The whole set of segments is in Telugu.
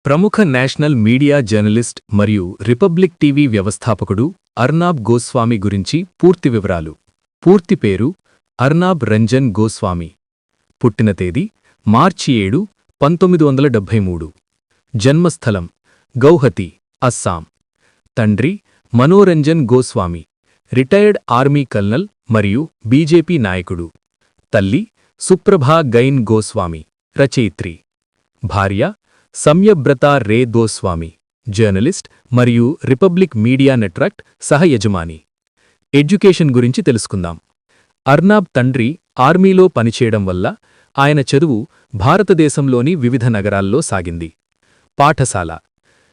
ప్రముఖ నేషనల్ మీడియా జర్నలిస్ట్ మరియు రిపబ్లిక్ టీవీ వ్యవస్థాపకుడు అర్నాబ్ గోస్వామి గురించి పూర్తి వివరాలు. పూర్తి పేరు అర్నాబ్ రంజన్ గోస్వామి. పుట్టిన తేదీ మార్చి 7, 1973. జన్మస్థలం గౌహతి, అస్సాం. తండ్రి Manoranjan Goswami, retired army colonel మరియు బీజేపీ నాయకుడు. తల్లి సుప్రభా గైన్ గోస్వామి, రచయిత్రి. భార్య సమ్యబ్రత రే గోస్వామి, జర్నలిస్ట్ మరియు రిపబ్లిక్ మీడియా నెట్వర్క్ సహయజమాని. ఎడ్యుకేషన్ గురించి తెలుసుకుందాం. అర్నాబ్ తండ్రి ఆర్మీలో పనిచేయడం వల్ల ఆయన చదువు భారతదేశంలోని వివిధ నగరాల్లో సాగింది. పాఠశాల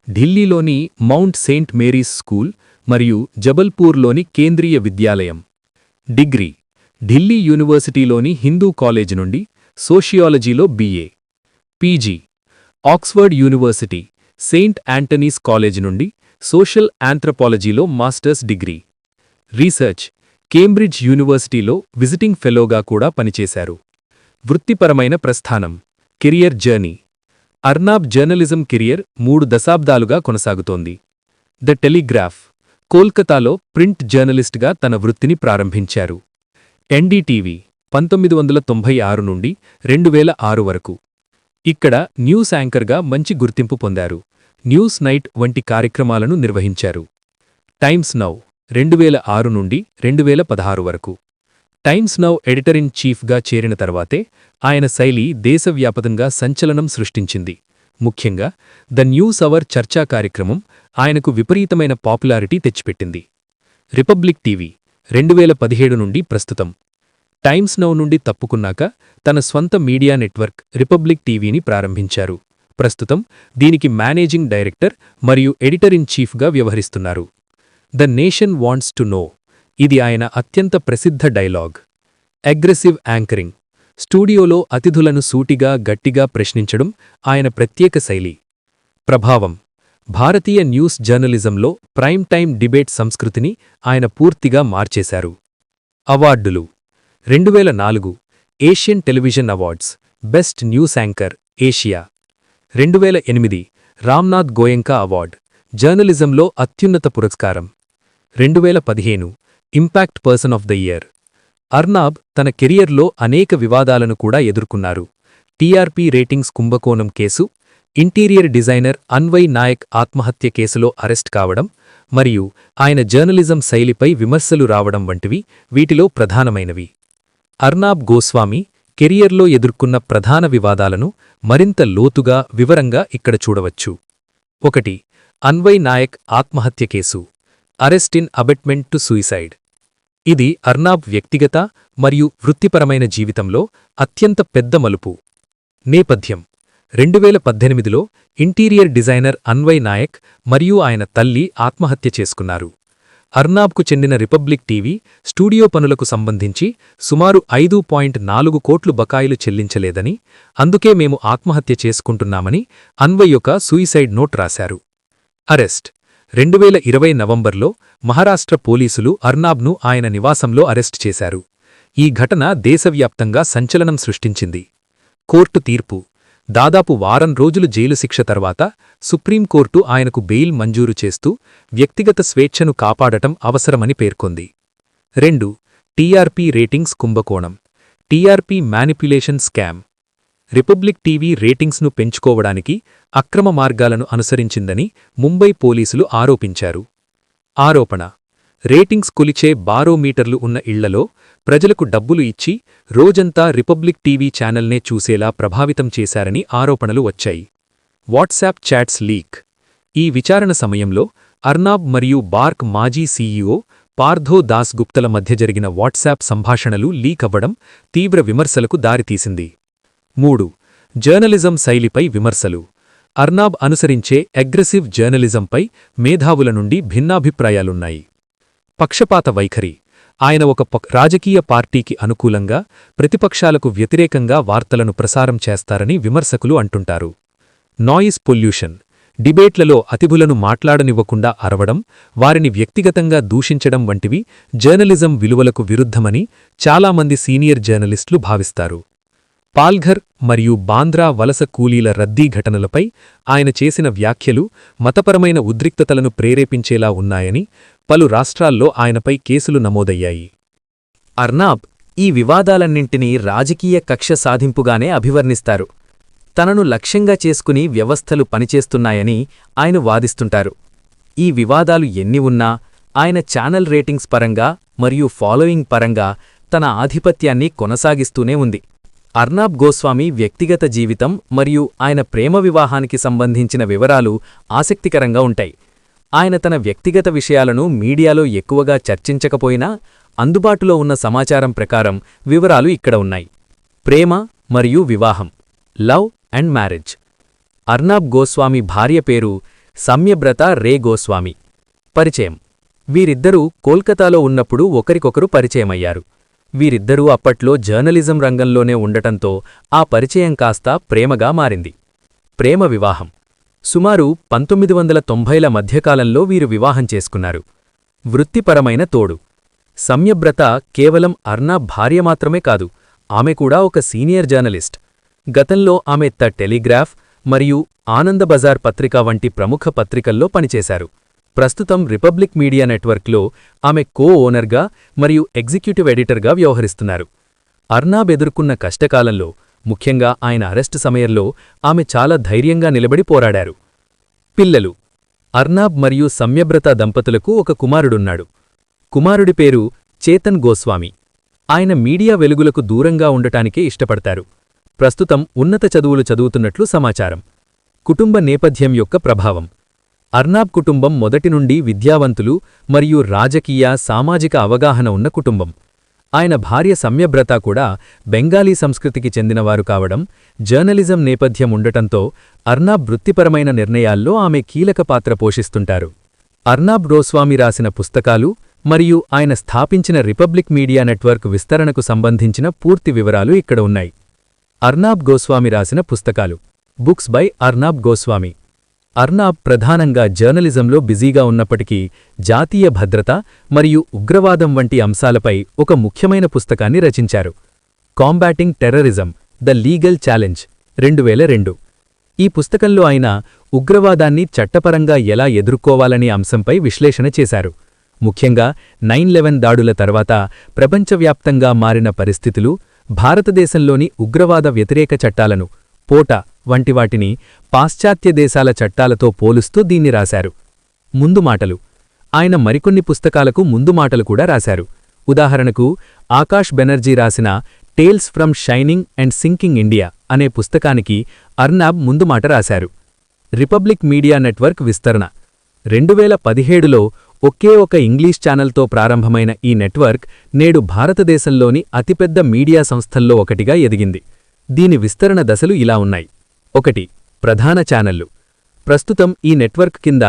ఢిల్లీలోని మౌంట్ సెయింట్ మేరీస్ స్కూల్ మరియు జబల్పూర్లోని కేంద్రీయ విద్యాలయం. డిగ్రీ ఢిల్లీ యూనివర్సిటీలోని హిందూ కాలేజ్ నుండి సోషియాలజీలో BA. PG Oxford university Saint Antony's college నుండి సోషల్ ఆంథ్రపాలజీలో మాస్టర్స్ డిగ్రీ. రీసెర్చ్ కేంబ్రిడ్జ్ యూనివర్సిటీలో విజిటింగ్ ఫెలోగా కూడా పనిచేశారు. వృత్తిపరమైన ప్రస్థానం, career journey. Arnab journalism career 3 దశాబ్దాలుగా కొనసాగుతోంది. ద టెలిగ్రాఫ్, కోల్కతాలో ప్రింట్ జర్నలిస్ట్గా తన వృత్తిని ప్రారంభించారు. NDTV 1996 నుండి 2006 వరకు. ఇక్కడ న్యూస్ యాంకర్గా మంచి గుర్తింపు పొందారు. న్యూస్ నైట్ వంటి కార్యక్రమాలను నిర్వహించారు. టైమ్స్ నౌ 2006 నుండి 2016 వరకు. టైమ్స్ నౌ ఎడిటర్ ఇన్ చీఫ్గా చేరిన తర్వాతే ఆయన శైలి దేశవ్యాపతంగా సంచలనం సృష్టించింది. ముఖ్యంగా ద న్యూస్ అవర్ చర్చా కార్యక్రమం ఆయనకు విపరీతమైన పాపులారిటీ తెచ్చిపెట్టింది. రిపబ్లిక్ టీవీ 2017 నుండి ప్రస్తుతం. టైమ్స్ నౌ నుండి తప్పుకున్నాక తన స్వంత మీడియా నెట్వర్క్ రిపబ్లిక్ టీవీని ప్రారంభించారు. ప్రస్తుతం దీనికి మేనేజింగ్ డైరెక్టర్ మరియు ఎడిటర్ ఇన్ చీఫ్గా వ్యవహరిస్తున్నారు. The nation wants to know, ఇది ఆయన అత్యంత ప్రసిద్ధ డైలాగ్. అగ్రెసివ్ యాంకరింగ్, స్టూడియోలో అతిథులను సూటిగా గట్టిగా ప్రశ్నించడం ఆయన ప్రత్యేక శైలి. ప్రభావం, భారతీయ న్యూస్ జర్నలిజంలో ప్రైమ్ టైమ్ డిబేట్ సంస్కృతిని ఆయన పూర్తిగా మార్చేశారు. అవార్డులు 2004 Asian television awards best news anchor Asia. 2008 Ramnath Goenka award, జర్నలిజంలో అత్యున్నత పురస్కారం. 2015 impact person of the year. Arnab తన కెరియర్లో అనేక వివాదాలను కూడా ఎదుర్కొన్నారు. TRP రేటింగ్స్ కుంభకోణం case, interior designer Anvay Naik ఆత్మహత్య కేసులో అరెస్ట్ కావడం మరియు ఆయన జర్నలిజం శైలిపై విమర్శలు రావడం వంటివి వీటిలో ప్రధానమైనవి. అర్నాబ్ గోస్వామి కెరియర్లో ఎదుర్కొన్న ప్రధాన వివాదాలను మరింత లోతుగా వివరంగా ఇక్కడ చూడవచ్చు. 1. అన్వయ్ నాయక్ ఆత్మహత్య case, arrest in abetment to suicide. ఇది అర్నాబ్ వ్యక్తిగత మరియు వృత్తిపరమైన జీవితంలో అత్యంత పెద్ద మలుపు. నేపథ్యం 2018లో ఇంటీరియర్ డిజైనర్ అన్వయ్ నాయక్ మరియు ఆయన తల్లి ఆత్మహత్య చేసుకున్నారు. అర్నాబ్కు చెందిన రిపబ్లిక్ టీవీ స్టూడియో పనులకు సంబంధించి సుమారు 5.4 కోట్లు బకాయిలు చెల్లించలేదని, అందుకే మేము ఆత్మహత్య చేసుకుంటున్నామని అన్వయ్ ఒక సూయిసైడ్ నోట్ రాశారు. అరెస్ట్ 2020 నవంబర్లో మహారాష్ట్ర పోలీసులు అర్నాబ్ను ఆయన నివాసంలో అరెస్ట్ చేశారు. ఈ ఘటన దేశవ్యాప్తంగా సంచలనం సృష్టించింది. కోర్టు తీర్పు, దాదాపు వారం రోజులు జైలు శిక్ష తర్వాత సుప్రీంకోర్టు ఆయనకు బెయిల్ మంజూరు చేస్తూ వ్యక్తిగత స్వేచ్ఛను కాపాడటం అవసరమని పేర్కొంది. 2. TRP రేటింగ్స్ కుంభకోణం, TRP manipulation scam. Republic TV రేటింగ్స్ను పెంచుకోవడానికి అక్రమ మార్గాలను అనుసరించిందని ముంబై పోలీసులు ఆరోపించారు. ఆరోపణ, రేటింగ్స్ కొలిచే బారోమీటర్లు ఉన్న ఇళ్లలో ప్రజలకు డబ్బులు ఇచ్చి రోజంతా రిపబ్లిక్ టీవీ ఛానల్నే చూసేలా ప్రభావితం చేశారని ఆరోపణలు వచ్చాయి. WhatsApp chats leak. ఈ విచారణ సమయంలో అర్నాబ్ మరియు బార్క్ మాజీ CEO పార్థో దాస్ గుప్తల మధ్య జరిగిన వాట్సాప్ సంభాషణలు లీక్ అవ్వడం తీవ్ర విమర్శలకు దారితీసింది. 3. జర్నలిజం శైలిపై విమర్శలు. అర్నాబ్ అనుసరించే అగ్రెసివ్ జర్నలిజంపై మేధావుల నుండి భిన్నాభిప్రాయాలున్నాయి. పక్షపాత వైఖరి, ఆయన ఒక రాజకీయ పార్టీకి అనుకూలంగా, ప్రతిపక్షాలకు వ్యతిరేకంగా వార్తలను ప్రసారం చేస్తారని విమర్శకులు అంటుంటారు. నాయిస్ పొల్యూషన్, డిబేట్లలో అతిథులను మాట్లాడనివ్వకుండా అరవడం, వారిని వ్యక్తిగతంగా దూషించడం వంటివి జర్నలిజం విలువలకు విరుద్ధమని చాలామంది సీనియర్ జర్నలిస్టులు భావిస్తారు. పాల్ఘర్ మరియు బాంద్రా వలస కూలీల రద్దీ ఘటనలపై ఆయన చేసిన వ్యాఖ్యలు మతపరమైన ఉద్రిక్తతలను ప్రేరేపించేలా ఉన్నాయని పలు రాష్ట్రాల్లో ఆయనపై కేసులు నమోదయ్యాయి. అర్నాబ్ ఈ వివాదాలన్నింటినీ రాజకీయ కక్ష సాధింపుగానే అభివర్ణిస్తారు. తనను లక్ష్యంగా చేసుకుని వ్యవస్థలు పనిచేస్తున్నాయని ఆయన వాదిస్తుంటారు. ఈ వివాదాలు ఎన్ని ఉన్నా ఆయన ఛానల్ రేటింగ్స్ పరంగా మరియు ఫాలోయింగ్ పరంగా తన ఆధిపత్యాన్ని కొనసాగిస్తూనే ఉంది. అర్నాబ్ గోస్వామి వ్యక్తిగత జీవితం మరియు ఆయన ప్రేమ వివాహానికి సంబంధించిన వివరాలు ఆసక్తికరంగా ఉంటాయి. ఆయన తన వ్యక్తిగత విషయాలను మీడియాలో ఎక్కువగా చర్చించకపోయినా అందుబాటులో ఉన్న సమాచారం ప్రకారం వివరాలు ఇక్కడ ఉన్నాయి. ప్రేమ మరియు వివాహం, love and marriage. Arnab Goswami భార్య పేరు సమ్యబ్రత రే గోస్వామి. పరిచయం: వీరిద్దరూ కోల్కతాలో ఉన్నప్పుడు ఒకరికొకరు పరిచయమయ్యారు. వీరిద్దరూ అప్పట్లో జర్నలిజం రంగంలోనే ఉండటంతో ఆ పరిచయం కాస్త ప్రేమగా మారింది. ప్రేమ వివాహం: సుమారు 1990ల మధ్యకాలంలో వీరు వివాహం చేసుకున్నారు. వృత్తిపరమైన తోడు: సమ్యబ్రత కేవలం అర్నాబ్ భార్య మాత్రమే కాదు, ఆమె కూడా ఒక సీనియర్ జర్నలిస్ట్. గతంలో ఆమె ద టెలిగ్రాఫ్ మరియు ఆనందబజార్ పత్రిక వంటి ప్రముఖ పత్రికల్లో పనిచేశారు. ప్రస్తుతం రిపబ్లిక్ మీడియా నెట్వర్క్లో ఆమె కో-ఓనర్గా మరియు ఎగ్జిక్యూటివ్ ఎడిటర్గా వ్యవహరిస్తున్నారు. అర్నాబ్ ఎదుర్కొన్న కష్టకాలంలో, ముఖ్యంగా ఆయన అరెస్టు సమయంలో ఆమె చాలా ధైర్యంగా నిలబడి పోరాడారు. పిల్లలు: అర్నాబ్ మరియు సమ్యబ్రత దంపతులకు ఒక కుమారుడున్నాడు. కుమారుడి పేరు చేతన్ గోస్వామి. ఆయన మీడియా వెలుగులకు దూరంగా ఉండటానికే ఇష్టపడతారు. ప్రస్తుతం ఉన్నత చదువులు చదువుతున్నట్లు సమాచారం. కుటుంబ నేపథ్యం యొక్క ప్రభావం: అర్నాబ్ కుటుంబం మొదటి నుండి విద్యావంతులు మరియు రాజకీయ, సామాజిక అవగాహన ఉన్న కుటుంబం. ఆయన భార్య సమ్యబ్రత కూడా బెంగాలీ సంస్కృతికి చెందినవారు కావడం, జర్నలిజం నేపథ్యం ఉండటంతో అర్నాబ్ వృత్తిపరమైన నిర్ణయాల్లో ఆమె కీలక పాత్ర పోషిస్తుంటారు. అర్నాబ్ గోస్వామి రాసిన పుస్తకాలు మరియు ఆయన స్థాపించిన రిపబ్లిక్ మీడియా నెట్వర్క్ విస్తరణకు సంబంధించిన పూర్తి వివరాలు ఇక్కడ ఉన్నాయి. అర్నాబ్ గోస్వామి రాసిన పుస్తకాలు: బుక్స్ బై అర్నాబ్ గోస్వామి. అర్నాబ్ ప్రధానంగా జర్నలిజంలో బిజీగా ఉన్నప్పటికీ జాతీయ భద్రత మరియు ఉగ్రవాదం వంటి అంశాలపై ఒక ముఖ్యమైన పుస్తకాన్ని రచించారు. Combating terrorism: the legal challenge, 2002. ఈ పుస్తకంలో ఆయన ఉగ్రవాదాన్ని చట్టపరంగా ఎలా ఎదుర్కోవాలనే అంశంపై విశ్లేషణ చేశారు. ముఖ్యంగా 9/11 దాడుల తర్వాత ప్రపంచవ్యాప్తంగా మారిన పరిస్థితులు, భారతదేశంలోని ఉగ్రవాద వ్యతిరేక చట్టాలను, పోటా వంటి వాటిని పాశ్చాత్య దేశాల చట్టాలతో పోలుస్తూ దీన్ని రాశారు. ముందుమాటలు: ఆయన మరికొన్ని పుస్తకాలకు ముందుమాటలు కూడా రాశారు. ఉదాహరణకు ఆకాష్ బెనర్జీ రాసిన tales from shining and sinking India అనే పుస్తకానికి అర్నాబ్ ముందుమాట రాశారు. రిపబ్లిక్ మీడియా నెట్వర్క్ విస్తరణ: 2017లో ఒకే ఒక ఇంగ్లీష్ ఛానల్తో ప్రారంభమైన ఈ నెట్వర్క్ నేడు భారతదేశంలోని అతిపెద్ద మీడియా సంస్థల్లో ఒకటిగా ఎదిగింది. దీని విస్తరణ దశలు ఇలా ఉన్నాయి. 1. ప్రధాన ఛానళ్లు. ప్రస్తుతం ఈ నెట్వర్క్ కింద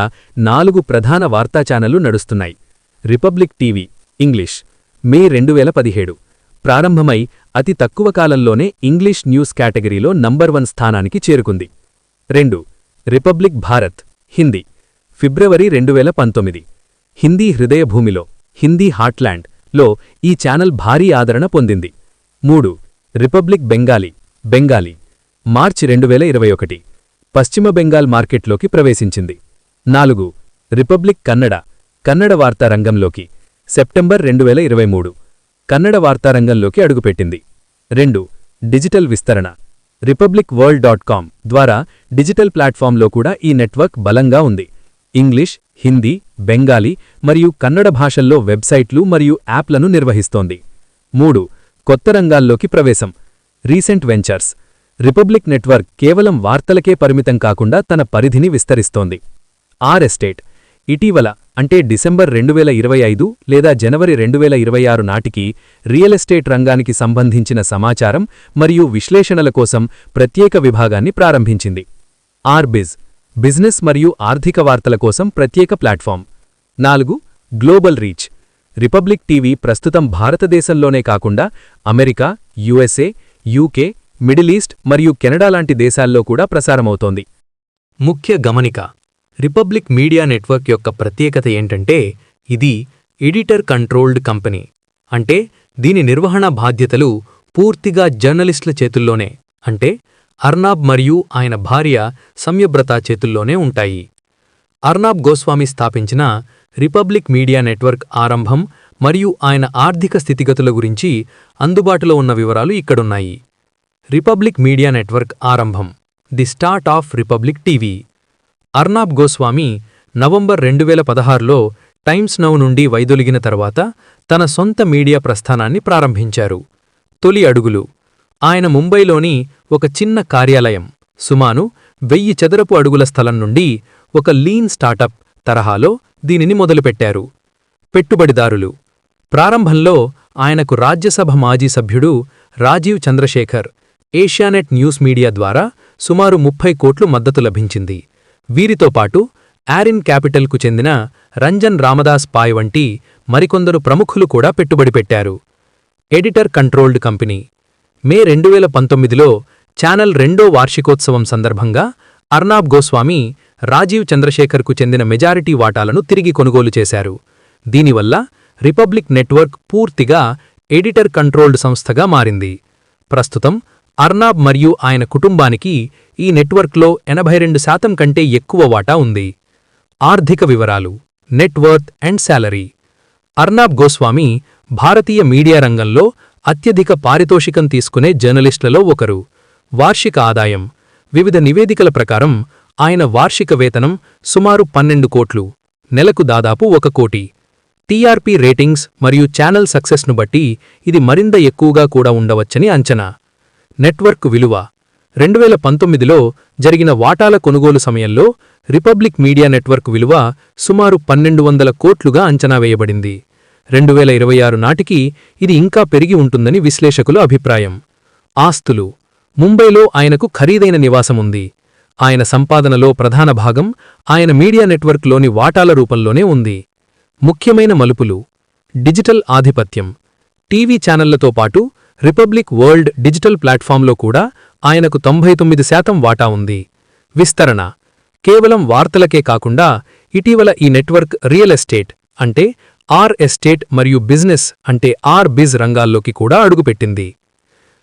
4 ప్రధాన వార్తా ఛానళ్లు నడుస్తున్నాయి. రిపబ్లిక్ టీవీ ఇంగ్లీష్, మే 2017. ప్రారంభమై అతి తక్కువ కాలంలోనే ఇంగ్లీష్ న్యూస్ కేటగిరీలో నంబర్ 1 స్థానానికి చేరుకుంది. 2. Republic Bharat Hindi, February 2019. హిందీ హృదయభూమిలో, హిందీ హార్ట్లాండ్ లో ఈ ఛానల్ భారీ ఆదరణ పొందింది. 3. Republic Bengali Bengali, March 2021. పశ్చిమ బెంగాల్ మార్కెట్లోకి ప్రవేశించింది. 4. రిపబ్లిక్ కన్నడ కన్నడ వార్తారంగంలోకి, సెప్టెంబర్ 2023. కన్నడ వార్తారంగంలోకి అడుగుపెట్టింది. 2. డిజిటల్ విస్తరణ. రిపబ్లిక్ వరల్డ్.com ద్వారా డిజిటల్ ప్లాట్ఫామ్లో కూడా ఈ నెట్వర్క్ బలంగా ఉంది. ఇంగ్లీష్, హిందీ, బెంగాలీ మరియు కన్నడ భాషల్లో వెబ్సైట్లు మరియు యాప్లను నిర్వహిస్తోంది. 3. కొత్త రంగాల్లోకి ప్రవేశం. Recent ventures. రిపబ్లిక్ నెట్వర్క్ కేవలం వార్తలకే పరిమితం కాకుండా తన పరిధిని విస్తరిస్తోంది. R estate. ఇటీవల, అంటే డిసెంబర్ 2025 లేదా జనవరి 2026 నాటికి రియల్ ఎస్టేట్ రంగానికి సంబంధించిన సమాచారం మరియు విశ్లేషణల కోసం ప్రత్యేక విభాగాన్ని ప్రారంభించింది. ఆర్బిజ్. బిజినెస్ మరియు ఆర్థిక వార్తల కోసం ప్రత్యేక platform. 4. Global reach. Republic TV ప్రస్తుతం భారతదేశంలోనే కాకుండా America, USA, UK, middle east మరియు కెనడా లాంటి దేశాల్లో కూడా ప్రసారమవుతోంది. ముఖ్య గమనిక: రిపబ్లిక్ మీడియా నెట్వర్క్ యొక్క ప్రత్యేకత ఏంటంటే ఇది ఎడిటర్ కంట్రోల్డ్ కంపెనీ. అంటే దీని నిర్వహణ బాధ్యతలు పూర్తిగా జర్నలిస్టుల చేతుల్లోనే, అంటే అర్నాబ్ మరియు ఆయన భార్య సమ్యబ్రత చేతుల్లోనే ఉంటాయి. అర్నాబ్ గోస్వామి స్థాపించిన రిపబ్లిక్ మీడియా నెట్వర్క్ ఆరంభం మరియు ఆయన ఆర్థిక స్థితిగతుల గురించి అందుబాటులో ఉన్న వివరాలు ఇక్కడున్నాయి. రిపబ్లిక్ మీడియా నెట్వర్క్ ఆరంభం, the start of Republic TV. Arnab Goswami November 2016లో టైమ్స్ నౌ నుండి వైదొలిగిన తర్వాత తన సొంత మీడియా ప్రస్థానాన్ని ప్రారంభించారు. తొలి అడుగులు. ఆయన ముంబైలోని ఒక చిన్న కార్యాలయం, సుమారు 1000 చదరపు అడుగుల స్థలం నుండి ఒక లీన్ స్టార్టప్ తరహాలో దీనిని మొదలుపెట్టారు. పెట్టుబడిదారులు. ప్రారంభంలో ఆయనకు రాజ్యసభ మాజీ సభ్యుడు రాజీవ్ చంద్రశేఖర్, ఏషియానెట్ న్యూస్ మీడియా ద్వారా సుమారు 30 కోట్లు మద్దతు లభించింది. వీరితో పాటు ఆరిన్ క్యాపిటల్కు చెందిన రంజన్ రామదాస్ పాయ్ వంటి మరికొందరు ప్రముఖులు కూడా పెట్టుబడి పెట్టారు. Editor controlled company. మే 2019లో ఛానల్ 2వ వార్షికోత్సవం సందర్భంగా అర్నాబ్ గోస్వామి రాజీవ్ చంద్రశేఖర్కు చెందిన మెజారిటీ వాటాలను తిరిగి కొనుగోలు చేశారు. దీనివల్ల రిపబ్లిక్ నెట్వర్క్ పూర్తిగా ఎడిటర్ కంట్రోల్డ్ సంస్థగా మారింది. ప్రస్తుతం అర్నాబ్ మరియు ఆయన కుటుంబానికి ఈ నెట్వర్క్లో 82% కంటే ఎక్కువ వాటా ఉంది. ఆర్థిక వివరాలు. Net worth and salary. Arnab Goswami Bharatiya media రంగంలో అత్యధిక పారితోషికం తీసుకునే జర్నలిస్టులలో ఒకరు. వార్షిక ఆదాయం. వివిధ నివేదికల ప్రకారం ఆయన వార్షిక వేతనం సుమారు 12 కోట్లు, నెలకు దాదాపు 1 కోటి. టీఆర్పీ రేటింగ్స్ మరియు ఛానల్ సక్సెస్ను బట్టి ఇది మరింత ఎక్కువగా కూడా ఉండవచ్చని అంచనా. నెట్వర్క్ విలువ. 2019లో జరిగిన వాటాల కొనుగోలు సమయంలో రిపబ్లిక్ మీడియా నెట్వర్క్ విలువ సుమారు 1200 కోట్లుగా అంచనా వేయబడింది. 2026 నాటికి ఇది ఇంకా పెరిగి ఉంటుందని విశ్లేషకుల అభిప్రాయం. ఆస్తులు. ముంబైలో ఆయనకు ఖరీదైన నివాసముంది. ఆయన సంపాదనలో ప్రధాన భాగం ఆయన మీడియా నెట్వర్క్లోని వాటాల రూపంలోనే ఉంది. ముఖ్యమైన మలుపులు. డిజిటల్ ఆధిపత్యం. టీవీ ఛానళ్లతో పాటు రిపబ్లిక్ వరల్డ్ డిజిటల్ ప్లాట్ఫామ్లో కూడా ఆయనకు 99% వాటా ఉంది. విస్తరణ. కేవలం వార్తలకే కాకుండా ఇటీవల ఈ నెట్వర్క్ రియల్ ఎస్టేట్ అంటే ఆర్ ఎస్టేట్ మరియు బిజినెస్ అంటే ఆర్ బిజ్ రంగాల్లోకి కూడా అడుగుపెట్టింది.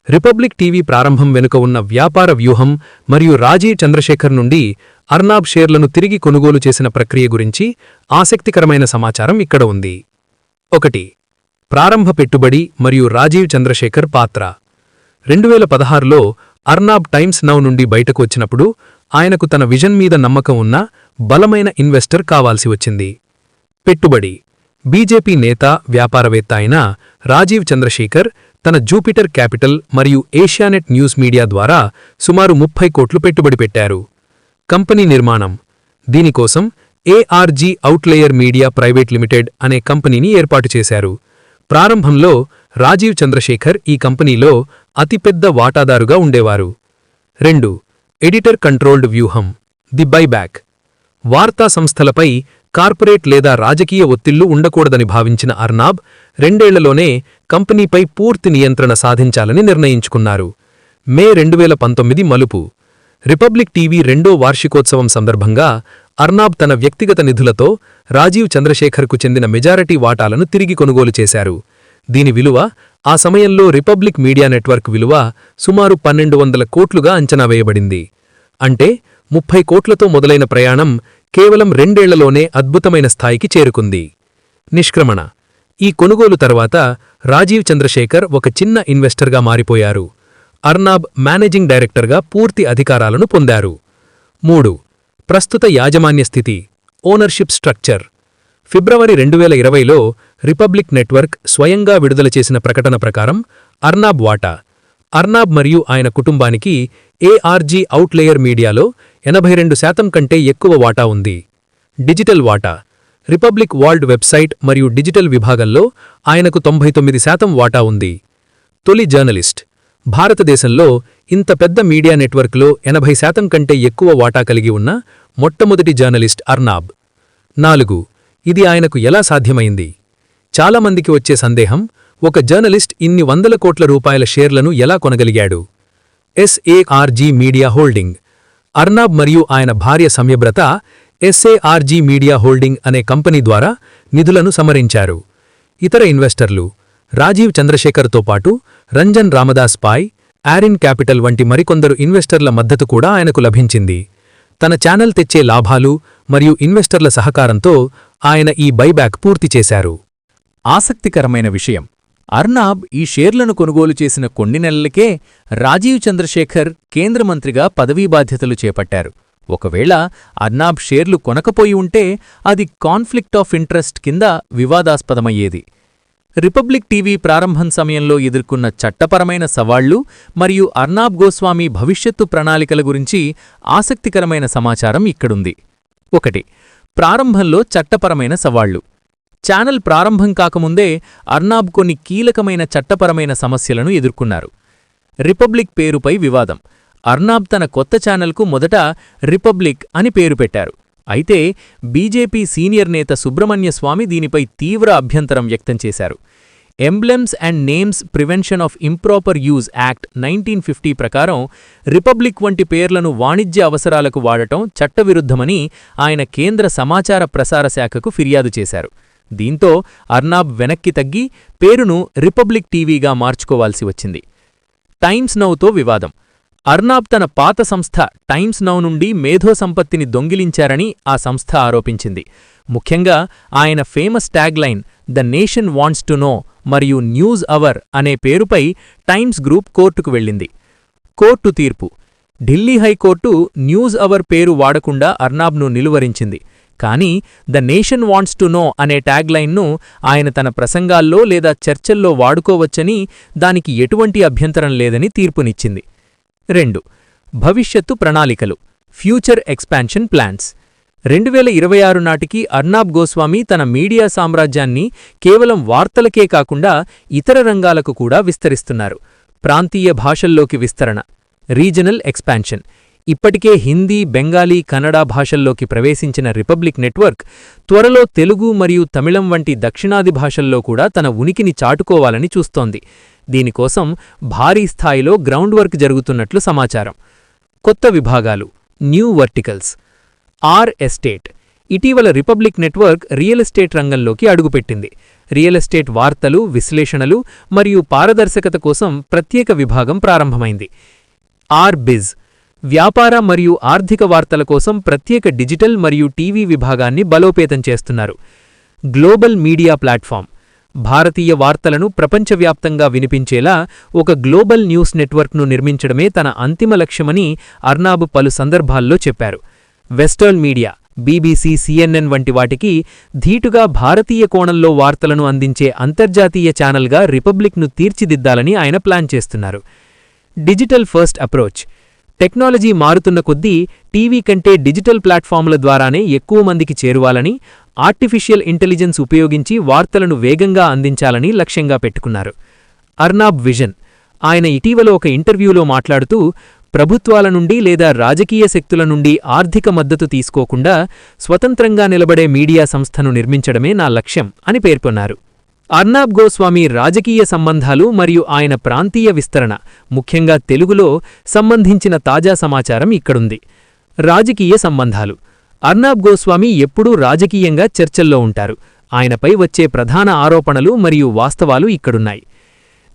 రిపబ్లిక్ టీవీ ప్రారంభం వెనుక ఉన్న వ్యాపార వ్యూహం మరియు రాజీవ్ చంద్రశేఖర్ నుండి అర్నాబ్ షేర్లను తిరిగి కొనుగోలు చేసిన ప్రక్రియ గురించి ఆసక్తికరమైన సమాచారం ఇక్కడ ఉంది. 1. ప్రారంభ పెట్టుబడి మరియు రాజీవ్ చంద్రశేఖర్ పాత్ర. 2016లో అర్నాబ్ టైమ్స్ నౌ నుండి బయటకు వచ్చినప్పుడు ఆయనకు తన విజన్ మీద నమ్మకం ఉన్న బలమైన ఇన్వెస్టర్ కావాల్సి వచ్చింది. పెట్టుబడి. బీజేపీ నేత, వ్యాపారవేత్త అయిన రాజీవ్ చంద్రశేఖర్ తన జూపిటర్ క్యాపిటల్ మరియు ఏషియానెట్ న్యూస్ మీడియా ద్వారా సుమారు 30 కోట్లు పెట్టుబడి పెట్టారు. కంపెనీ నిర్మాణం. దీనికోసం ARG outlier media private limited అనే కంపెనీని ఏర్పాటు చేశారు. ప్రారంభంలో రాజీవ్ చంద్రశేఖర్ ఈ కంపెనీలో అతిపెద్ద వాటాదారుగా ఉండేవారు. 2. ఎడిటర్ కంట్రోల్డ్ వ్యూహం, ది బైబ్యాక్. వార్తా సంస్థలపై కార్పొరేట్ లేదా రాజకీయ ఒత్తిళ్లు ఉండకూడదని భావించిన అర్నాబ్ 2 ఏళ్లలోనే కంపెనీపై పూర్తి నియంత్రణ సాధించాలని నిర్ణయించుకున్నారు. మే 2019 మలుపు. రిపబ్లిక్ టీవీ 2వ వార్షికోత్సవం సందర్భంగా అర్నాబ్ తన వ్యక్తిగత నిధులతో రాజీవ్ చంద్రశేఖర్కు చెందిన మెజారిటీ వాటాలను తిరిగి కొనుగోలు చేశారు. దీని విలువ ఆ సమయంలో రిపబ్లిక్ మీడియా నెట్వర్క్ విలువ సుమారు 1200 కోట్లుగా అంచనా వేయబడింది. అంటే 30 కోట్లతో మొదలైన ప్రయాణం కేవలం 2 ఏళ్లలోనే అద్భుతమైన స్థాయికి చేరుకుంది. నిష్క్రమణ. ఈ కొనుగోలు తర్వాత రాజీవ్ చంద్రశేఖర్ ఒక చిన్న ఇన్వెస్టర్గా మారిపోయారు. అర్నాబ్ మేనేజింగ్ డైరెక్టర్గా పూర్తి అధికారాలను పొందారు. 3. ప్రస్తుత యాజమాన్య స్థితి, ఓనర్షిప్ స్ట్రక్చర్. ఫిబ్రవరి 2020లో రిపబ్లిక్ నెట్వర్క్ స్వయంగా విడుదల చేసిన ప్రకటన ప్రకారం అర్నాబ్ వాటా. అర్నాబ్ మరియు ఆయన కుటుంబానికి ఏఆర్జీ అవుట్లేయర్ మీడియాలో 82% కంటే ఎక్కువ వాటా ఉంది. డిజిటల్ వాటా. రిపబ్లిక్ వరల్డ్ వెబ్సైట్ మరియు డిజిటల్ విభాగంలో ఆయనకు 99% వాటా ఉంది. తొలి జర్నలిస్ట్. భారతదేశంలో ఇంత పెద్ద మీడియా నెట్వర్క్లో 80% కంటే ఎక్కువ వాటా కలిగి ఉన్న మొట్టమొదటి జర్నలిస్ట్ అర్నాబ్. 4. ఇది ఆయనకు ఎలా సాధ్యమైంది? చాలామందికి వచ్చే సందేహం, ఒక జర్నలిస్ట్ ఇన్ని 100 కోట్ల రూపాయల షేర్లను ఎలా కొనగలిగాడు? ఎస్ఏఆర్జీ మీడియా హోల్డింగ్. అర్నాబ్ మరియు ఆయన భార్య సమ్యబ్రత ఎస్ఏఆర్జీ మీడియా హోల్డింగ్ అనే కంపెనీ ద్వారా నిధులను సమరించారు. ఇతర ఇన్వెస్టర్లు. రాజీవ్ చంద్రశేఖర్తో పాటు రంజన్ రామదాస్ పాయ్, ఆరిన్ క్యాపిటల్ వంటి మరికొందరు ఇన్వెస్టర్ల మద్దతు కూడా ఆయనకు లభించింది. తన ఛానల్ తెచ్చే లాభాలు మరియు ఇన్వెస్టర్ల సహకారంతో ఆయన ఈ బైబ్యాక్ పూర్తి చేశారు. ఆసక్తికరమైన విషయం, అర్నాబ్ ఈ షేర్లను కొనుగోలు చేసిన కొన్ని నెలలకే రాజీవ్ చంద్రశేఖర్ కేంద్ర మంత్రిగా పదవీ బాధ్యతలు చేపట్టారు. ఒకవేళ అర్నాబ్ షేర్లు కొనకపోయి ఉంటే అది కాన్ఫ్లిక్ట్ ఆఫ్ ఇంట్రెస్ట్ కింద వివాదాస్పదమయ్యేది. రిపబ్లిక్ టీవీ ప్రారంభం సమయంలో ఎదుర్కొన్న చట్టపరమైన సవాళ్లు మరియు అర్నాబ్ గోస్వామి భవిష్యత్తు ప్రణాళికల గురించి ఆసక్తికరమైన సమాచారం ఇక్కడుంది. 1. ప్రారంభంలో చట్టపరమైన సవాళ్లు. ఛానల్ ప్రారంభం కాకముందే అర్నాబ్ కొన్ని కీలకమైన చట్టపరమైన సమస్యలను ఎదుర్కొన్నారు. రిపబ్లిక్ పేరుపై వివాదం. అర్నాబ్ తన కొత్త ఛానల్కు మొదట రిపబ్లిక్ అని పేరు పెట్టారు. అయితే బీజేపీ సీనియర్ నేత సుబ్రహ్మణ్య స్వామి దీనిపై తీవ్ర అభ్యంతరం వ్యక్తం చేశారు. Emblems and names prevention of improper use act 1950 ప్రకారం రిపబ్లిక్ వంటి పేర్లను వాణిజ్య అవసరాలకు వాడటం చట్టవిరుద్ధమని ఆయన కేంద్ర సమాచార ప్రసార శాఖకు ఫిర్యాదు చేశారు. దీంతో అర్నాబ్ వెనక్కి తగ్గి పేరును రిపబ్లిక్ టీవీగా మార్చుకోవాల్సి వచ్చింది. టైమ్స్ నౌతో వివాదం. అర్నాబ్ తన పాత సంస్థ టైమ్స్ నౌ నుండి మేధో సంపత్తిని దొంగిలించారని ఆ సంస్థ ఆరోపించింది. ముఖ్యంగా ఆయన famous tagline the nation wants to know మరియు న్యూస్ అవర్ అనే పేరుపై టైమ్స్ గ్రూప్ కోర్టుకు వెళ్ళింది. కోర్టు తీర్పు. ఢిల్లీ హైకోర్టు న్యూస్ అవర్ పేరు వాడకుండా అర్నాబ్ను నిలువరించింది. కానీ the nation wants to know అనే ట్యాగ్లైన్ను ఆయన తన ప్రసంగాల్లో లేదా చర్చల్లో వాడుకోవచ్చని, దానికి ఎటువంటి అభ్యంతరం లేదని తీర్పునిచ్చింది. 2. భవిష్యత్తు ప్రణాళికలు ఫ్యూచర్ ఎక్స్పాన్షన్ ప్లాన్స్. 2026 నాటికి అర్నాబ్ గోస్వామి తన మీడియా సామ్రాజ్యాన్ని కేవలం వార్తలకే కాకుండా ఇతర రంగాలకు కూడా విస్తరిస్తున్నారు. ప్రాంతీయ భాషల్లోకి విస్తరణ రీజనల్ ఎక్స్పాన్షన్. ఇప్పటికే హిందీ, బెంగాలీ, కన్నడ భాషల్లోకి ప్రవేశించిన రిపబ్లిక్ నెట్వర్క్ త్వరలో తెలుగు మరియు తమిళం వంటి దక్షిణాది భాషల్లో కూడా తన ఉనికిని చాటుకోవాలని చూస్తోంది. దీనికోసం భారీ స్థాయిలో గ్రౌండ్ వర్క్ జరుగుతున్నట్లు సమాచారం. కొత్త విభాగాలు న్యూ వర్టికల్స్. R estate. ఇటీవల రిపబ్లిక్ నెట్వర్క్ రియల్ ఎస్టేట్ రంగంలోకి అడుగుపెట్టింది. రియల్ ఎస్టేట్ వార్తలు, విశ్లేషణలు మరియు పారదర్శకత కోసం ప్రత్యేక విభాగం ప్రారంభమైంది. ఆర్ బిజ్. వ్యాపార మరియు ఆర్థిక వార్తల కోసం ప్రత్యేక డిజిటల్ మరియు టీవీ విభాగాన్ని బలోపేతం చేస్తున్నారు. Global media platform. భారతీయ వార్తలను ప్రపంచవ్యాప్తంగా వినిపించేలా ఒక గ్లోబల్ న్యూస్ నెట్వర్క్ను నిర్మించడమే తన అంతిమ లక్ష్యమని అర్నాబ్ పలు సందర్భాల్లో చెప్పారు. వెస్టర్న్ మీడియా, బీబీసీ, సిఎన్ఎన్ వంటి వాటికి ధీటుగా భారతీయ కోణంలో వార్తలను అందించే అంతర్జాతీయ ఛానల్గా రిపబ్లిక్ను తీర్చిదిద్దాలని ఆయన ప్లాన్ చేస్తున్నారు. Digital first approach. టెక్నాలజీ మారుతున్న కొద్దీ టీవీ కంటే డిజిటల్ ప్లాట్ఫామ్ల ద్వారానే ఎక్కువ మందికి చేరువాలని, ఆర్టిఫిషియల్ ఇంటెలిజెన్స్ ఉపయోగించి వార్తలను వేగంగా అందించాలని లక్ష్యంగా పెట్టుకున్నారు. అర్నాబ్ విజన్. ఆయన ఇటీవల ఒక ఇంటర్వ్యూలో మాట్లాడుతూ, ప్రభుత్వాల నుండి లేదా రాజకీయ శక్తుల నుండి ఆర్థిక మద్దతు తీసుకోకుండా స్వతంత్రంగా నిలబడే మీడియా సంస్థను నిర్మించడమే నా లక్ష్యం అని పేర్కొన్నారు. అర్నాబ్ గోస్వామి రాజకీయ సంబంధాలు మరియు ఆయన ప్రాంతీయ విస్తరణ, ముఖ్యంగా తెలుగులో సంబంధించిన తాజా సమాచారం ఇక్కడుంది. రాజకీయ సంబంధాలు. అర్నాబ్ గోస్వామి ఎప్పుడూ రాజకీయంగా చర్చల్లో ఉంటారు. ఆయనపై వచ్చే ప్రధాన ఆరోపణలు మరియు వాస్తవాలు ఇక్కడున్నాయి.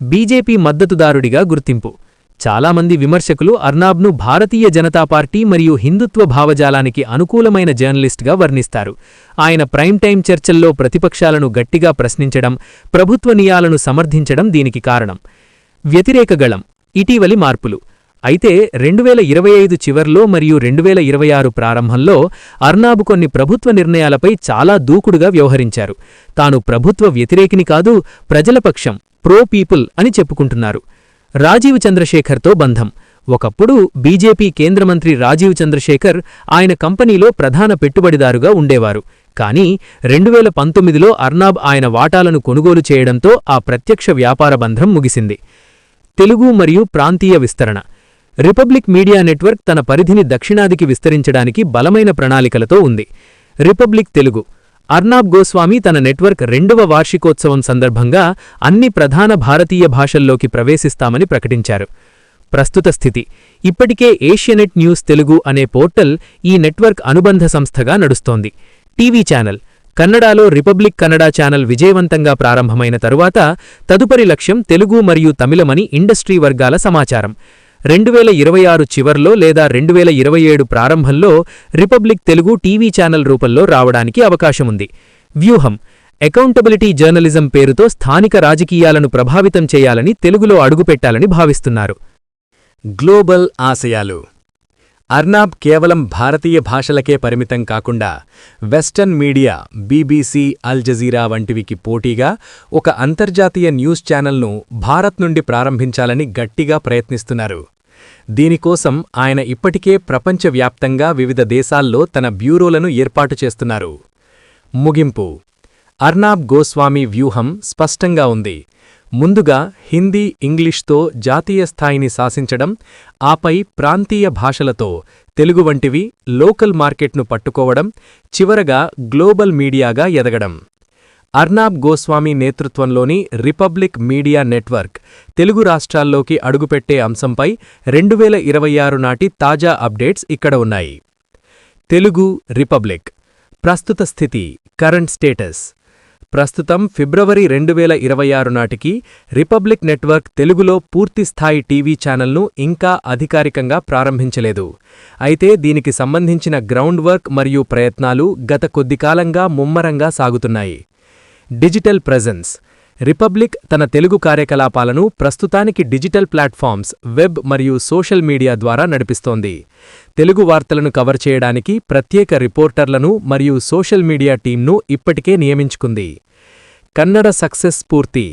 బీజేపీ మద్దతుదారుడిగా గుర్తింపు. చాలామంది విమర్శకులు అర్నాబ్ను భారతీయ జనతా పార్టీ మరియు హిందుత్వ భావజాలానికి అనుకూలమైన జర్నలిస్ట్గా వర్ణిస్తారు. ఆయన ప్రైమ్ టైం చర్చల్లో ప్రతిపక్షాలను గట్టిగా ప్రశ్నించడం, ప్రభుత్వ నియాలను సమర్థించడం దీనికి కారణం. వ్యతిరేక గళం. ఇటీవలి మార్పులు. అయితే 2025 చివర్లో మరియు 2026 ప్రారంభంలో అర్నాబ్ కొన్ని ప్రభుత్వ నిర్ణయాలపై చాలా దూకుడుగా వ్యవహరించారు. తాను ప్రభుత్వ వ్యతిరేకిని కాదు, ప్రజల పక్షం, ప్రో పీపుల్ అని చెప్పుకుంటున్నారు. రాజీవ్ చంద్రశేఖర్తో బంధం. ఒకప్పుడు బీజేపీ కేంద్ర మంత్రి రాజీవ్ చంద్రశేఖర్ ఆయన కంపెనీలో ప్రధాన పెట్టుబడిదారుగా ఉండేవారు. కానీ 2019లో అర్నాబ్ ఆయన వాటాలను కొనుగోలు చేయడంతో ఆ ప్రత్యక్ష వ్యాపార బంధం ముగిసింది. తెలుగు మరియు ప్రాంతీయ విస్తరణ. రిపబ్లిక్ మీడియా నెట్వర్క్ తన పరిధిని దక్షిణాదికి విస్తరించడానికి బలమైన ప్రణాళికలతో ఉంది. రిపబ్లిక్ తెలుగు. అర్నాబ్ గోస్వామి తన నెట్వర్క్ 2వ వార్షికోత్సవం సందర్భంగా అన్ని ప్రధాన భారతీయ భాషల్లోకి ప్రవేశిస్తామని ప్రకటించారు. ప్రస్తుత స్థితి. ఇప్పటికే ఏషియనెట్ న్యూస్ తెలుగు అనే పోర్టల్ ఈ నెట్వర్క్ అనుబంధ సంస్థగా నడుస్తోంది. TV channel. కన్నడలో రిపబ్లిక్ కన్నడ ఛానల్ విజయవంతంగా ప్రారంభమైన తరువాత తదుపరి లక్ష్యం తెలుగు మరియు తమిళమని ఇండస్ట్రీ వర్గాల సమాచారం. 2026 చివర్లో లేదా 2027 ప్రారంభంలో రిపబ్లిక్ తెలుగు టీవీ ఛానల్ రూపంలో రావడానికి అవకాశముంది. వ్యూహం: అకౌంటబిలిటీ జర్నలిజం పేరుతో స్థానిక రాజకీయాలను ప్రభావితం చేయాలని తెలుగులో అడుగుపెట్టాలని భావిస్తున్నారు. గ్లోబల్ ఆశయాలు. అర్నాబ్ కేవలం భారతీయ భాషలకే పరిమితం కాకుండా western media, BBC, Al Jazeera వంటివికి పోటీగా ఒక అంతర్జాతీయ న్యూస్ ఛానల్ను భారత్ నుండి ప్రారంభించాలని గట్టిగా ప్రయత్నిస్తున్నారు. దీనికోసం ఆయన ఇప్పటికే ప్రపంచవ్యాప్తంగా వివిధ దేశాల్లో తన బ్యూరోలను ఏర్పాటు చేస్తున్నారు. ముగింపు: అర్నాబ్ గోస్వామి వ్యూహం స్పష్టంగా ఉంది. ముందుగా హిందీ, ఇంగ్లీష్తో జాతీయ స్థాయిని శాసించడం, ఆపై ప్రాంతీయ భాషలతో తెలుగు వంటివి లోకల్ మార్కెట్ను పట్టుకోవడం, చివరగా గ్లోబల్ మీడియాగా ఎదగడం. అర్నాబ్ గోస్వామి నేతృత్వంలోని రిపబ్లిక్ మీడియా నెట్వర్క్ తెలుగు రాష్ట్రాల్లోకి అడుగుపెట్టే అంశంపై 2026 నాటి తాజా అప్డేట్స్ ఇక్కడ ఉన్నాయి. తెలుగు రిపబ్లిక్ ప్రస్తుత స్థితి, కరెంట్ స్టేటస్. ప్రస్తుతం ఫిబ్రవరి 2026 నాటికి రిపబ్లిక్ నెట్వర్క్ తెలుగులో పూర్తిస్థాయి టీవీ ఛానల్ను ఇంకా అధికారికంగా ప్రారంభించలేదు. అయితే దీనికి సంబంధించిన గ్రౌండ్ వర్క్ మరియు ప్రయత్నాలు గత కొద్దికాలంగా ముమ్మరంగా సాగుతున్నాయి. Digital presence. రిపబ్లిక్ తన తెలుగు కార్యకలాపాలను ప్రస్తుతానికి డిజిటల్ ప్లాట్ఫామ్స్, వెబ్ మరియు సోషల్ మీడియా ద్వారా నడిపిస్తోంది. తెలుగు వార్తలను కవర్ చేయడానికి ప్రత్యేక రిపోర్టర్లను మరియు సోషల్ మీడియా టీంను ఇప్పటికే నియమించుకుంది. కన్నడ సక్సెస్ స్ఫూర్తి.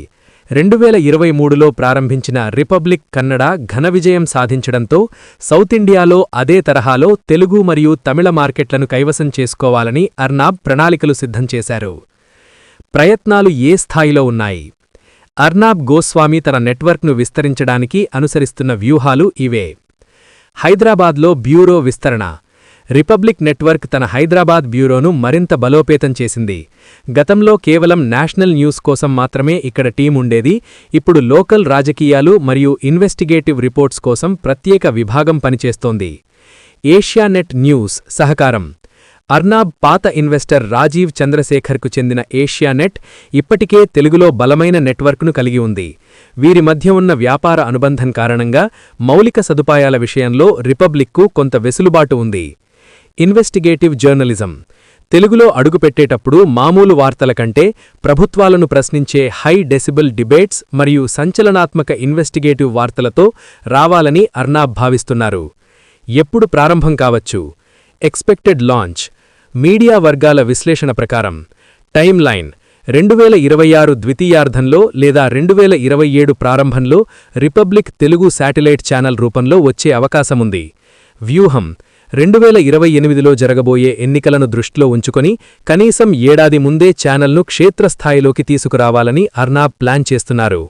2023లో ప్రారంభించిన రిపబ్లిక్ కన్నడ ఘన విజయం సాధించడంతో సౌత్ ఇండియాలో అదే తరహాలో తెలుగు మరియు తమిళ మార్కెట్లను కైవసం చేసుకోవాలని అర్నాబ్ ప్రణాళికలు సిద్ధం చేశారు. ప్రయత్నాలు ఏ స్థాయిలో ఉన్నాయి? అర్నాబ్ గోస్వామి తన నెట్వర్క్ను విస్తరించడానికి అనుసరిస్తున్న వ్యూహాలు ఇవే. హైదరాబాద్లో బ్యూరో విస్తరణ. రిపబ్లిక్ నెట్వర్క్ తన హైదరాబాద్ బ్యూరోను మరింత బలోపేతం చేసింది. గతంలో కేవలం నేషనల్ న్యూస్ కోసం మాత్రమే ఇక్కడ టీం ఉండేది. ఇప్పుడు లోకల్ రాజకీయాలు మరియు ఇన్వెస్టిగేటివ్ రిపోర్ట్స్ కోసం ప్రత్యేక విభాగం పనిచేస్తోంది. ఏషియానెట్ న్యూస్ సహకారం. అర్నాబ్ పాత ఇన్వెస్టర్ రాజీవ్ చంద్రశేఖర్కు చెందిన ఏషియానెట్ ఇప్పటికే తెలుగులో బలమైన నెట్వర్క్ను కలిగి ఉంది. వీరి మధ్య ఉన్న వ్యాపార అనుబంధం కారణంగా మౌలిక సదుపాయాల విషయంలో రిపబ్లిక్కు కొంత వెసులుబాటు ఉంది. Investigative journalism. తెలుగులో అడుగుపెట్టేటప్పుడు మామూలు వార్తల కంటే ప్రభుత్వాలను ప్రశ్నించే హై డెసిబుల్ డిబేట్స్ మరియు సంచలనాత్మక ఇన్వెస్టిగేటివ్ వార్తలతో రావాలని అర్నాబ్ భావిస్తున్నారు. ఎప్పుడు ప్రారంభం కావచ్చు? Expected launch. మీడియా వర్గాల విశ్లేషణ ప్రకారం టైమ్ లైన్ 2026 ద్వితీయార్ధంలో లేదా 2027 ప్రారంభంలో రిపబ్లిక్ తెలుగు శాటిలైట్ ఛానల్ రూపంలో వచ్చే అవకాశముంది. వ్యూహం: 2028లో జరగబోయే ఎన్నికలను దృష్టిలో ఉంచుకొని కనీసం ఏడాది ముందే ఛానల్ను క్షేత్రస్థాయిలోకి తీసుకురావాలని అర్నాబ్ ప్లాన్ చేస్తున్నారు.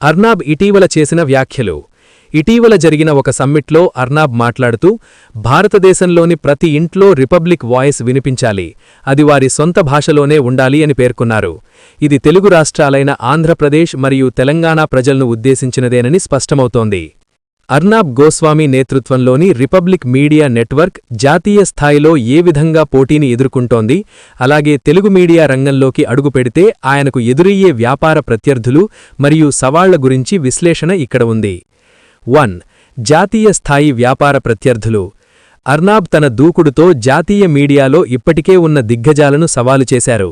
అర్నాబ్ ఇటీవల చేసిన వ్యాఖ్యలు. ఇటీవల జరిగిన ఒక సమ్మిట్లో అర్నాబ్ మాట్లాడుతూ, భారతదేశంలోని ప్రతి ఇంట్లో రిపబ్లిక్ వాయిస్ వినిపించాలి, అది వారి సొంత భాషలోనే ఉండాలి అని పేర్కొన్నారు. ఇది తెలుగు రాష్ట్రాలైన ఆంధ్రప్రదేశ్ మరియు తెలంగాణ ప్రజలను ఉద్దేశించినదేనని స్పష్టమవుతోంది. అర్నాబ్ గోస్వామి నేతృత్వంలోని రిపబ్లిక్ మీడియా నెట్వర్క్ జాతీయ స్థాయిలో ఏ విధంగా పోటీని ఎదుర్కొంటోంది, అలాగే తెలుగు మీడియా రంగంలోకి అడుగుపెడితే ఆయనకు ఎదురయ్యే వ్యాపార ప్రత్యర్థులు మరియు సవాళ్ల గురించి విశ్లేషణ ఇక్కడ ఉంది. 1. జాతీయ స్థాయి వ్యాపార ప్రత్యర్థులు. అర్నాబ్ తన దూకుడుతో జాతీయ మీడియాలో ఇప్పటికే ఉన్న దిగ్గజాలను సవాలు చేశారు.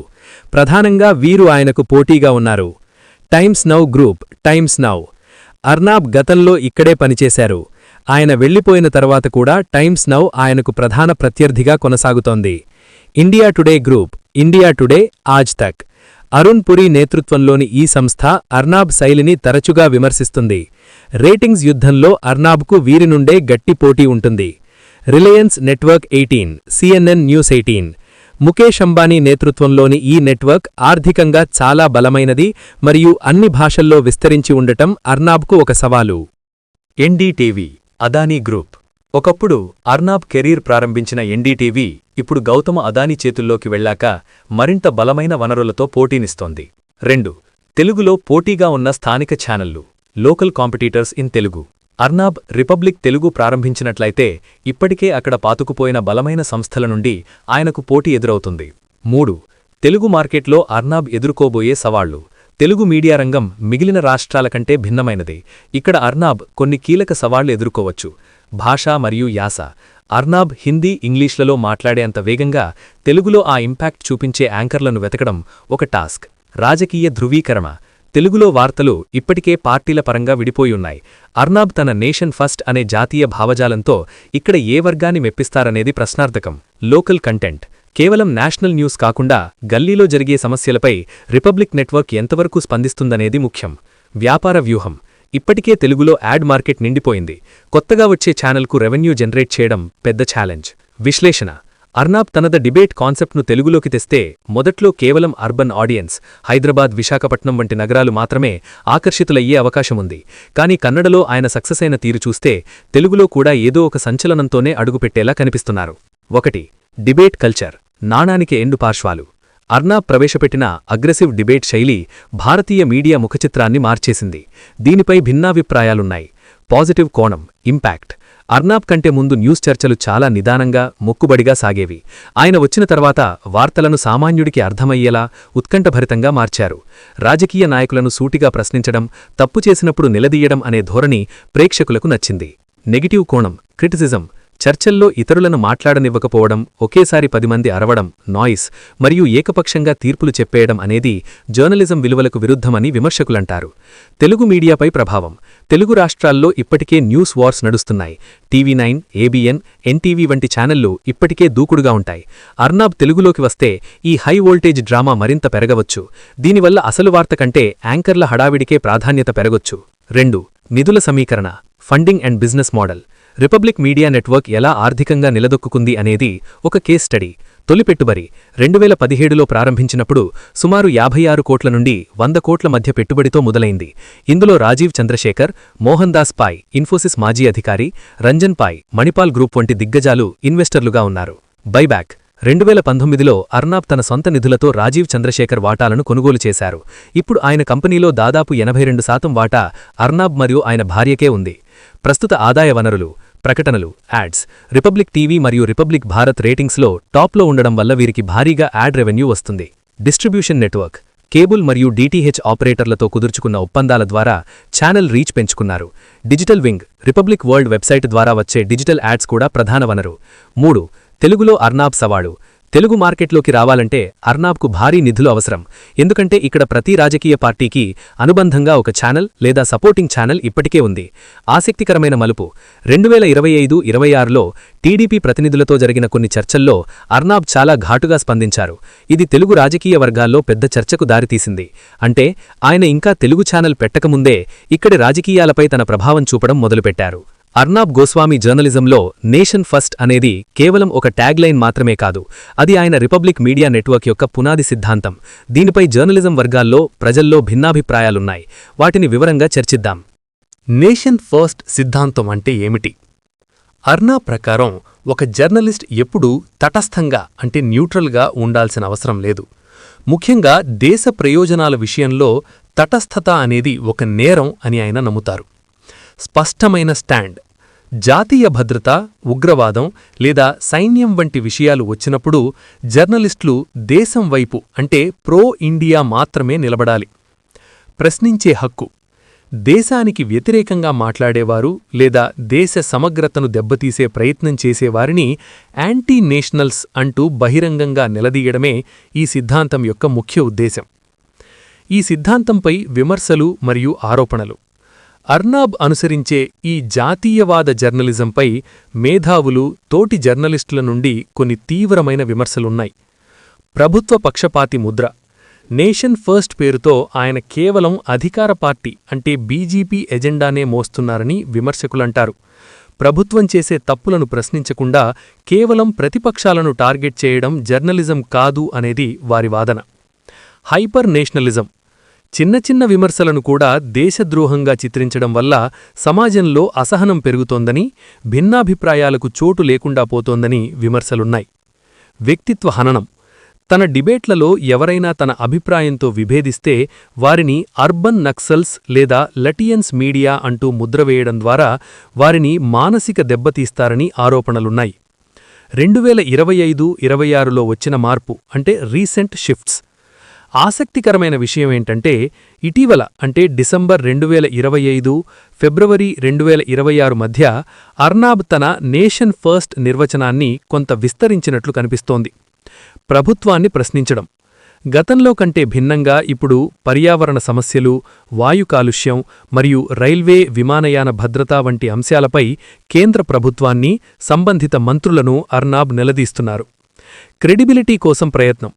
ప్రధానంగా వీరు ఆయనకు పోటీగా ఉన్నారు. Times now group. Times now. Arnab గతంలో ఇక్కడే పనిచేశారు. ఆయన వెళ్లిపోయిన తర్వాత కూడా టైమ్స్ నౌ ఆయనకు ప్రధాన ప్రత్యర్థిగా కొనసాగుతోంది. India Today group. India Today, Aaj Tak. Arun పురి నేతృత్వంలోని ఈ సంస్థ అర్నాబ్ శైలిని తరచుగా విమర్శిస్తుంది. రేటింగ్స్ యుద్ధంలో అర్నాబ్కు వీరి నుండే గట్టి పోటీ ఉంటుంది. Reliance network 18, CNN news 18. Mukesh Ambani నేతృత్వంలోని ఈ నెట్వర్క్ ఆర్థికంగా చాలా బలమైనది మరియు అన్ని భాషల్లో విస్తరించి ఉండటం అర్నాబ్కు ఒక సవాలు. NDTV, Adani group. ఒకప్పుడు అర్నాబ్ కెరీర్ ప్రారంభించిన ఎన్డీటీవీ ఇప్పుడు గౌతమ అదానీ చేతుల్లోకి వెళ్లాక మరింత బలమైన వనరులతో పోటీనిస్తోంది. 2. తెలుగులో పోటీగా ఉన్న స్థానిక ఛానళ్లు. Local competitors in Telugu. Arnab Republic Telugu ప్రారంభించినట్లయితే ఇప్పటికే అక్కడ పాతుకుపోయిన బలమైన సంస్థల నుండి ఆయనకు పోటీ ఎదురవుతుంది. 3. తెలుగు మార్కెట్లో అర్నాబ్ ఎదుర్కోబోయే సవాళ్లు. తెలుగు మీడియా రంగం మిగిలిన రాష్ట్రాల కంటే భిన్నమైనది. ఇక్కడ అర్నాబ్ కొన్ని కీలక సవాళ్లు ఎదుర్కోవచ్చు. భాష మరియు యాస. అర్నాబ్ హిందీ, ఇంగ్లీష్లలో మాట్లాడేంత వేగంగా తెలుగులో ఆ ఇంపాక్ట్ చూపించే యాంకర్లను వెతకడం ఒక టాస్క్. రాజకీయ ధృవీకరణ. తెలుగులో వార్తలు ఇప్పటికే పార్టీల పరంగా విడిపోయున్నాయి. అర్నాబ్ తన నేషన్ ఫస్ట్ అనే జాతీయ భావజాలంతో ఇక్కడ ఏ వర్గాన్ని మెప్పిస్తారనేది ప్రశ్నార్థకం. Local content. కేవలం నేషనల్ న్యూస్ కాకుండా గల్లీలో జరిగే సమస్యలపై రిపబ్లిక్ నెట్వర్క్ ఎంతవరకు స్పందిస్తుందనేది ముఖ్యం. వ్యాపార వ్యూహం. ఇప్పటికే తెలుగులో యాడ్ మార్కెట్ నిండిపోయింది. కొత్తగా వచ్చే ఛానల్కు రెవెన్యూ జనరేట్ చేయడం పెద్ద ఛాలెంజ్. విశ్లేషణ. అర్నాబ్ తనద డిబేట్ కాన్సెప్ట్ను తెలుగులోకి తెస్తే మొదట్లో కేవలం అర్బన్ ఆడియన్స్, హైదరాబాద్, విశాఖపట్నం వంటి నగరాలు మాత్రమే ఆకర్షితులయ్యే అవకాశముంది. కానీ కన్నడలో ఆయన సక్సెస్ అయిన తీరు చూస్తే తెలుగులో కూడా ఏదో ఒక సంచలనంతోనే అడుగుపెట్టేలా కనిపిస్తున్నారు. 1. Debate culture. నాణానికి ఎండు పార్శ్వాలు. అర్నాబ్ ప్రవేశపెట్టిన అగ్రెసివ్ డిబేట్ శైలి భారతీయ మీడియా ముఖచిత్రాన్ని మార్చేసింది. దీనిపై భిన్నాభిప్రాయాలున్నాయి. పాజిటివ్ కోణం, ఇంపాక్ట్. అర్నాబ్ కంటే ముందు న్యూస్ చర్చలు చాలా నిదానంగా, మొక్కుబడిగా సాగేవి. ఆయన వచ్చిన తర్వాత వార్తలను సామాన్యుడికి అర్థమయ్యేలా ఉత్కంఠభరితంగా మార్చారు. రాజకీయ నాయకులను సూటిగా ప్రశ్నించడం, తప్పు చేసినప్పుడు నిలదీయడం అనే ధోరణి ప్రేక్షకులకు నచ్చింది. నెగిటివ్ కోణం, క్రిటిసిజం. చర్చల్లో ఇతరులను మాట్లాడనివ్వకపోవడం, ఒకేసారి 10 మంది అరవడం, నాయిస్ మరియు ఏకపక్షంగా తీర్పులు చెప్పేయడం అనేది జర్నలిజం విలువలకు విరుద్ధమని విమర్శకులంటారు. తెలుగు మీడియాపై ప్రభావం. తెలుగు రాష్ట్రాల్లో ఇప్పటికే న్యూస్ వార్స్ నడుస్తున్నాయి. టీవీ9, ఏబిఎన్, ఎన్టీవీ వంటి ఛానళ్లు ఇప్పటికే దూకుడుగా ఉంటాయి. అర్నాబ్ తెలుగులోకి వస్తే ఈ హై వోల్టేజ్ డ్రామా మరింత పెరగవచ్చు. దీనివల్ల అసలు వార్త కంటే యాంకర్ల హడావిడికే ప్రాధాన్యత పెరగొచ్చు. 2. నిధుల సమీకరణ. Funding and business model. Republic media network ఎలా ఆర్థికంగా నిలదొక్కుంది అనేది ఒక కేస్ స్టడీ. తొలి పెట్టుబడి 2017లో ప్రారంభించినప్పుడు సుమారు 56 కోట్ల నుండి 100 కోట్ల మధ్య పెట్టుబడితో మొదలైంది. ఇందులో రాజీవ్ చంద్రశేఖర్, మోహన్ దాస్ పాయ్, ఇన్ఫోసిస్ మాజీ అధికారి, రంజన్ పాయ్, మణిపాల్ గ్రూప్ వంటి దిగ్గజాలు ఇన్వెస్టర్లుగా ఉన్నారు. బైబ్యాక్. 2019లో అర్నాబ్ తన సొంత నిధులతో రాజీవ్ చంద్రశేఖర్ వాటాలను కొనుగోలు చేశారు. ఇప్పుడు ఆయన కంపెనీలో దాదాపు 82% వాటా అర్నాబ్ మరియు ఆయన భార్యకే ఉంది. ప్రస్తుత ఆదాయ వనరులు. ప్రకటనలు, యాడ్స్. రిపబ్లిక్ టీవీ మరియు రిపబ్లిక్ భారత్ రేటింగ్స్లో టాప్లో ఉండడం వల్ల వీరికి భారీగా యాడ్ రెవెన్యూ వస్తుంది. Distribution network. కేబుల్ మరియు డీటీహెచ్ ఆపరేటర్లతో కుదుర్చుకున్న ఒప్పందాల ద్వారా ఛానల్ రీచ్ పెంచుకున్నారు. Digital wing. Republic world website ద్వారా వచ్చే డిజిటల్ యాడ్స్ కూడా ప్రధాన వనరు. 3. తెలుగులో అర్నాబ్ సవాలు. తెలుగు మార్కెట్లోకి రావాలంటే అర్నాబ్కు భారీ నిధులు అవసరం. ఎందుకంటే ఇక్కడ ప్రతి రాజకీయ పార్టీకి అనుబంధంగా ఒక ఛానల్ లేదా సపోర్టింగ్ ఛానల్ ఇప్పటికే ఉంది. ఆసక్తికరమైన మలుపు. 2025-26లో టీడీపీ ప్రతినిధులతో జరిగిన కొన్ని చర్చల్లో అర్నాబ్ చాలా ఘాటుగా స్పందించారు. ఇది తెలుగు రాజకీయ వర్గాల్లో పెద్ద చర్చకు దారితీసింది. అంటే ఆయన ఇంకా తెలుగు ఛానల్ పెట్టకముందే ఇక్కడి రాజకీయాలపై తన ప్రభావం చూపడం మొదలుపెట్టారు. అర్నాబ్ గోస్వామి జర్నలిజంలో నేషన్ ఫస్ట్ అనేది కేవలం ఒక ట్యాగ్లైన్ మాత్రమే కాదు, అది ఆయన రిపబ్లిక్ మీడియా నెట్వర్క్ యొక్క పునాది సిద్ధాంతం. దీనిపై జర్నలిజం వర్గాల్లో, ప్రజల్లో భిన్నాభిప్రాయాలున్నాయి. వాటిని వివరంగా చర్చిద్దాం. నేషన్ ఫస్ట్ సిద్ధాంతం అంటే ఏమిటి? అర్నాబ్ ప్రకారం ఒక జర్నలిస్ట్ ఎప్పుడూ తటస్థంగా అంటే న్యూట్రల్గా ఉండాల్సిన అవసరం లేదు. ముఖ్యంగా దేశ ప్రయోజనాల విషయంలో తటస్థత అనేది ఒక నేరం అని ఆయన నమ్ముతారు. స్పష్టమైన స్టాండ్. జాతీయ భద్రత, ఉగ్రవాదం లేదా సైన్యం వంటి విషయాలు వచ్చినప్పుడు జర్నలిస్టులు దేశం వైపు అంటే ప్రో ఇండియా మాత్రమే నిలబడాలి. ప్రశ్నించే హక్కు. దేశానికి వ్యతిరేకంగా మాట్లాడేవారు లేదా దేశ సమగ్రతను దెబ్బతీసే ప్రయత్నం చేసేవారిని యాంటీ నేషనల్స్ అంటూ బహిరంగంగా నిలదీయడమే ఈ సిద్ధాంతం యొక్క ముఖ్య ఉద్దేశం. ఈ సిద్ధాంతంపై విమర్శలు మరియు ఆరోపణలు. అర్నాబ్ అనుసరించే ఈ జాతీయవాద జర్నలిజంపై మేధావులు, తోటి జర్నలిస్టుల నుండి కొన్ని తీవ్రమైన విమర్శలున్నాయి. ప్రభుత్వ పక్షపాతి ముద్ర. నేషన్ ఫస్ట్ పేరుతో ఆయన కేవలం అధికార పార్టీ అంటే బీజేపీ ఎజెండానే మోస్తున్నారని విమర్శకులంటారు. ప్రభుత్వం చేసే తప్పులను ప్రశ్నించకుండా కేవలం ప్రతిపక్షాలను టార్గెట్ చేయడం జర్నలిజం కాదు అనేది వారి వాదన. Hyper nationalism. చిన్న చిన్న విమర్శలను కూడా దేశద్రోహంగా చిత్రించడం వల్ల సమాజంలో అసహనం పెరుగుతోందని, భిన్నాభిప్రాయాలకు చోటు లేకుండా పోతోందని విమర్శలున్నాయి. వ్యక్తిత్వ హననం. తన డిబేట్లలో ఎవరైనా తన అభిప్రాయంతో విభేదిస్తే వారిని అర్బన్ నక్సల్స్ లేదా లటియన్స్ మీడియా అంటూ ముద్రవేయడం ద్వారా వారిని మానసిక దెబ్బతీస్తారని ఆరోపణలున్నాయి. 2025-26లో వచ్చిన మార్పు అంటే రీసెంట్ షిఫ్ట్స్. ఆసక్తికరమైన విషయమేంటంటే ఇటీవల అంటే డిసెంబర్ 2025, ఫిబ్రవరి 2026 మధ్య అర్నాబ్ తన నేషన్ ఫస్ట్ నిర్వచనాన్ని కొంత విస్తరించినట్లు కనిపిస్తోంది. ప్రభుత్వాన్ని ప్రశ్నించడం. గతంలో కంటే భిన్నంగా ఇప్పుడు పర్యావరణ సమస్యలు, వాయు కాలుష్యం మరియు రైల్వే విమానయాన భద్రత వంటి అంశాలపై కేంద్ర ప్రభుత్వాన్ని, సంబంధిత మంత్రులను అర్నాబ్ నిలదీస్తున్నారు. క్రెడిబిలిటీ కోసం ప్రయత్నం.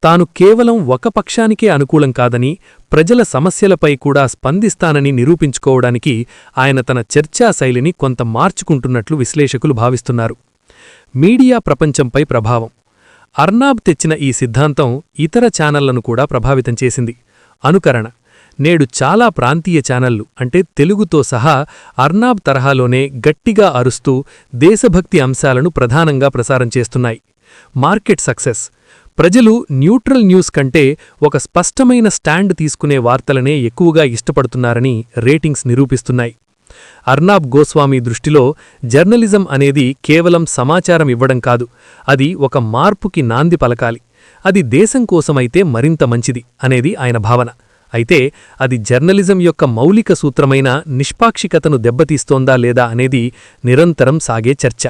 తాను కేవలం ఒక పక్షానికే అనుకూలం కాదని, ప్రజల సమస్యలపై కూడా స్పందిస్తానని నిరూపించుకోవడానికి ఆయన తన చర్చా శైలిని కొంత మార్చుకుంటున్నట్లు విశ్లేషకులు భావిస్తున్నారు. మీడియా ప్రపంచంపై ప్రభావం. అర్నాబ్ తెచ్చిన ఈ సిద్ధాంతం ఇతర ఛానళ్లను కూడా ప్రభావితం చేసింది. అనుకరణ. నేడు చాలా ప్రాంతీయ ఛానళ్లు అంటే తెలుగుతో సహా అర్నాబ్ తరహాలోనే గట్టిగా అరుస్తూ దేశభక్తి అంశాలను ప్రధానంగా ప్రసారం చేస్తున్నాయి. Market success. ప్రజలు న్యూట్రల్ న్యూస్ కంటే ఒక స్పష్టమైన స్టాండ్ తీసుకునే వార్తలనే ఎక్కువగా ఇష్టపడుతున్నారని రేటింగ్స్ నిరూపిస్తున్నాయి. అర్నాబ్ గోస్వామి దృష్టిలో జర్నలిజం అనేది కేవలం సమాచారం ఇవ్వడం కాదు, అది ఒక మార్పుకి నాంది పలకాలి. అది దేశం కోసమైతే మరింత మంచిది అనేది ఆయన భావన. అయితే అది జర్నలిజం యొక్క మౌలిక సూత్రమైన నిష్పాక్షికతను దెబ్బతీస్తోందా లేదా అనేది నిరంతరం సాగే చర్చ.